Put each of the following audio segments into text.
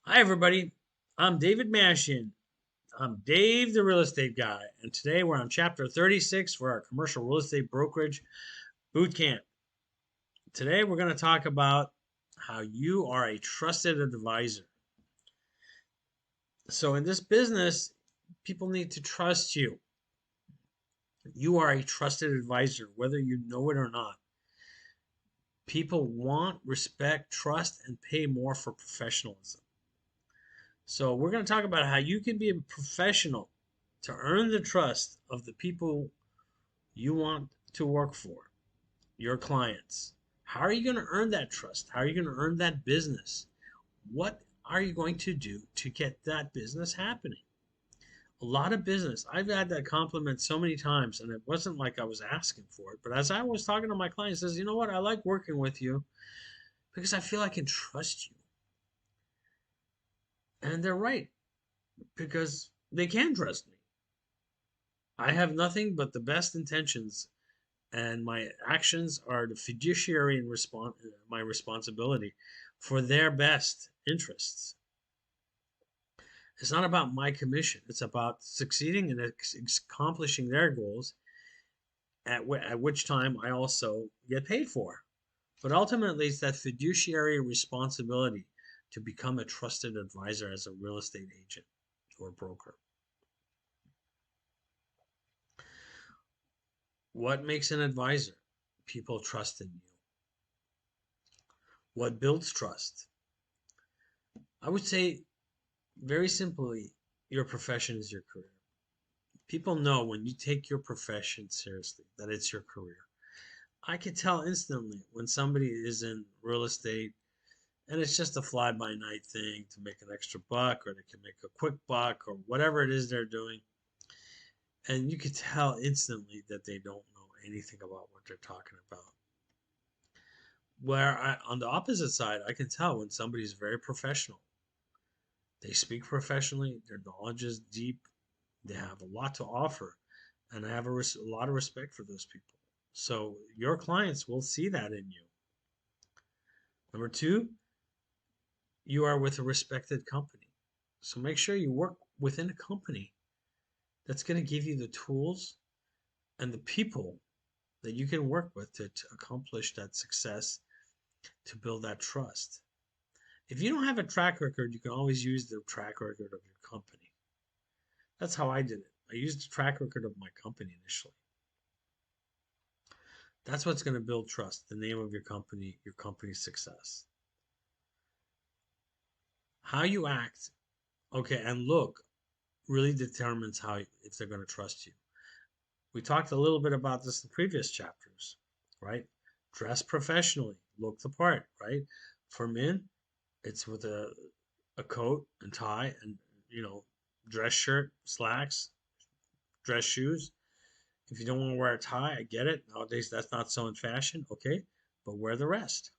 Hi, everybody. I'm David Mashin. I'm Dave, the real estate guy, and today we're on chapter 36 for our commercial real estate brokerage boot camp. Today we're going to talk about how you are a trusted advisor. So, in this business, people need to trust you. You are a trusted advisor, whether you know it or not. People want, respect, trust, and pay more for professionalism. So, we're going to talk about how you can be a professional to earn the trust of the people you want to work for, your clients. How are you going to earn that trust? How are you going to earn that business? What are you going to do to get that business happening? A lot of business. I've had that compliment so many times, and it wasn't like I was asking for it. But as I was talking to my clients, says, you know what? I like working with you because I feel I can trust you. And they're right because they can trust me. I have nothing but the best intentions, and my actions are the fiduciary and my responsibility for their best interests. It's not about my commission. It's about succeeding and accomplishing their goals, at which time I also get paid for. But ultimately, it's that fiduciary responsibility to become a trusted advisor as a real estate agent or broker. What makes an advisor? People trust in you. What builds trust? I would say, very simply, your profession is your career. People know when you take your profession seriously that it's your career. I can tell instantly when somebody is in real estate and it's just a fly by night thing to make an extra buck, or they can make a quick buck, or whatever it is they're doing. And you can tell instantly that they don't know anything about what they're talking about. On the opposite side, I can tell when somebody's very professional. They speak professionally, their knowledge is deep, they have a lot to offer, and I have a lot of respect for those people. So your clients will see that in you. Number two, you are with a respected company. So make sure you work within a company that's going to give you the tools and the people that you can work with to accomplish that success, to build that trust. If you don't have a track record, you can always use the track record of your company. That's how I did it. I used the track record of my company initially. That's what's going to build trust, the name of your company's success. How you act, okay, and look really determines how if they're going to trust you. We talked a little bit about this in previous chapters, right? Dress professionally, look the part, right? For men, it's with a coat and tie and dress shirt, slacks, dress shoes. If you don't want to wear a tie, I get it. Nowadays that's not so in fashion, okay? But wear the rest.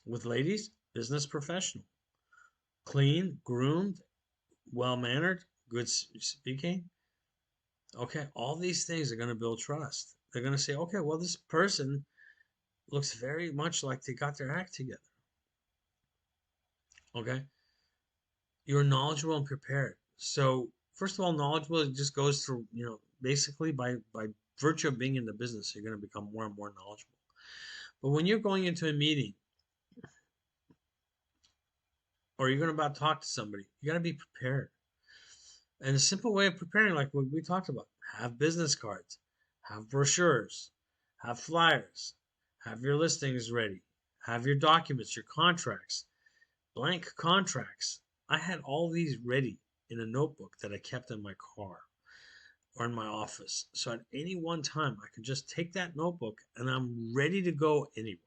With ladies, business professional. Clean, groomed, well mannered, good speaking. Okay, all these things are going to build trust. They're going to say, okay, well, this person looks very much like they got their act together. Okay, you're knowledgeable and prepared. So, first of all, knowledgeable just goes through, basically by virtue of being in the business, you're going to become more and more knowledgeable. But when you're going into a meeting or you're going to about to talk to somebody, you got to be prepared. And a simple way of preparing, like what we talked about, have business cards, have brochures, have flyers, have your listings ready, have your documents, your contracts, blank contracts. I had all these ready in a notebook that I kept in my car or in my office. So at any one time, I could just take that notebook and I'm ready to go anywhere.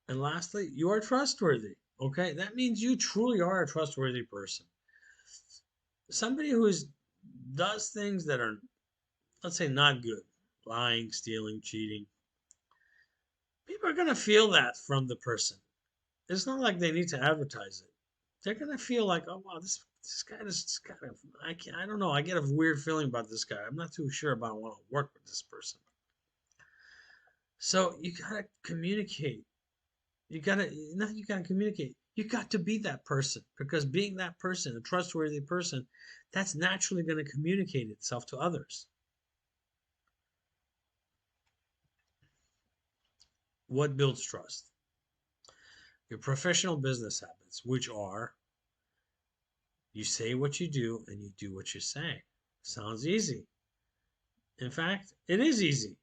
And lastly, you are trustworthy. Okay, that means you truly are a trustworthy person. Somebody who does things that are, let's say, not good, lying, stealing, cheating, people are going to feel that from the person. It's not like they need to advertise it. They're going to feel like, oh, wow, this guy is kind of, I don't know. I get a weird feeling about this guy. I'm not too sure about I want to work with this person. So you got to communicate You gotta now you gotta communicate. You got to be that person because being that person, a trustworthy person, that's naturally going to communicate itself to others. What builds trust? Your professional business habits, which are you say what you do and you do what you say. Sounds easy. In fact, it is easy.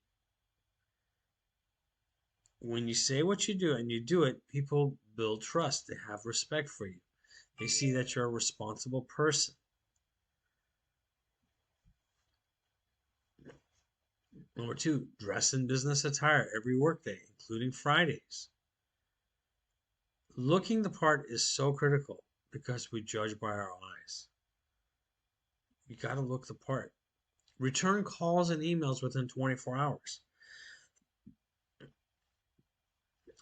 When you say what you do and you do it, people build trust. They have respect for you. They see that you're a responsible person. Number two, dress in business attire every workday, including Fridays. Looking the part is so critical because we judge by our eyes. You got to look the part. Return calls and emails within 24 hours.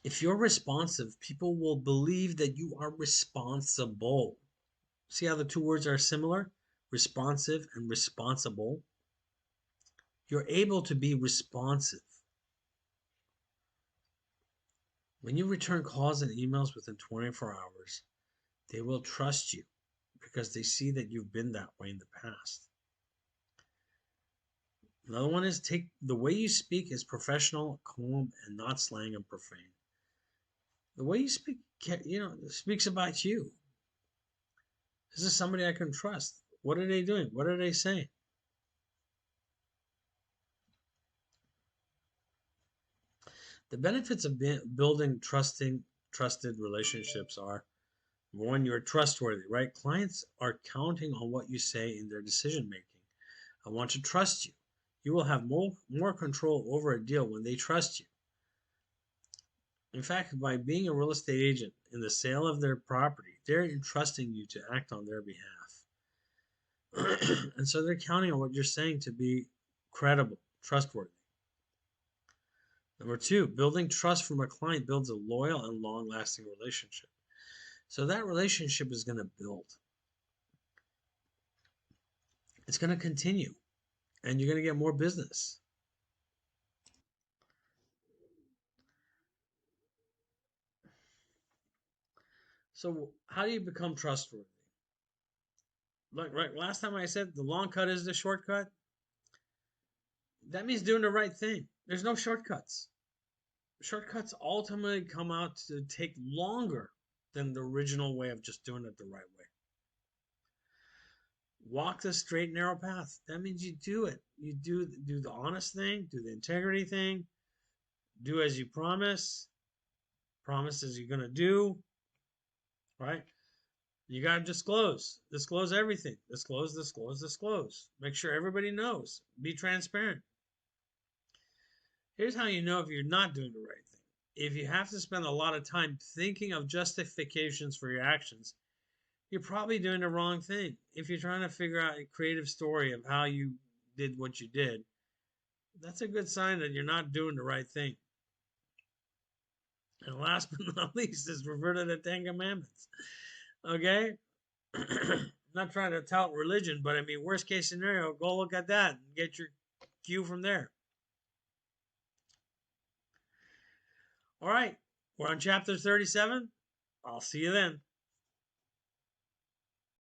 If you're responsive, people will believe that you are responsible. See how the two words are similar? Responsive and responsible. You're able to be responsive. When you return calls and emails within 24 hours, they will trust you because they see that you've been that way in the past. Another one is take the way you speak is professional, calm, and not slang and profane. The way you speak, speaks about you. This is somebody I can trust. What are they doing? What are they saying? The benefits of building trusted relationships are one, you're trustworthy, right? Clients are counting on what you say in their decision making. I want to trust you. You will have more control over a deal when they trust you. In fact, by being a real estate agent in the sale of their property, they're entrusting you to act on their behalf. And so they're counting on what you're saying to be credible, trustworthy. Number two, building trust from a client builds a loyal and long lasting relationship. So that relationship is going to build, it's going to continue, and you're going to get more business. So, how do you become trustworthy? Like, right, last time I said the long cut is the shortcut. That means doing the right thing. There's no shortcuts. Shortcuts ultimately come out to take longer than the original way of just doing it the right way. Walk the straight narrow path. That means you do it. You do the honest thing, do the integrity thing, do as you promise as you're gonna do, right? You gotta disclose everything, disclose. Make sure everybody knows. Be transparent. Here's how you know if you're not doing the right thing. If you have to spend a lot of time thinking of justifications for your actions, you're probably doing the wrong thing. If you're trying to figure out a creative story of how you did what you did, that's a good sign that you're not doing the right thing. And last but not least is revert to the Ten Commandments. Okay? I'm not trying to tout religion, but I mean, worst case scenario, go look at that and get your cue from there. All right, we're on chapter 37. I'll see you then.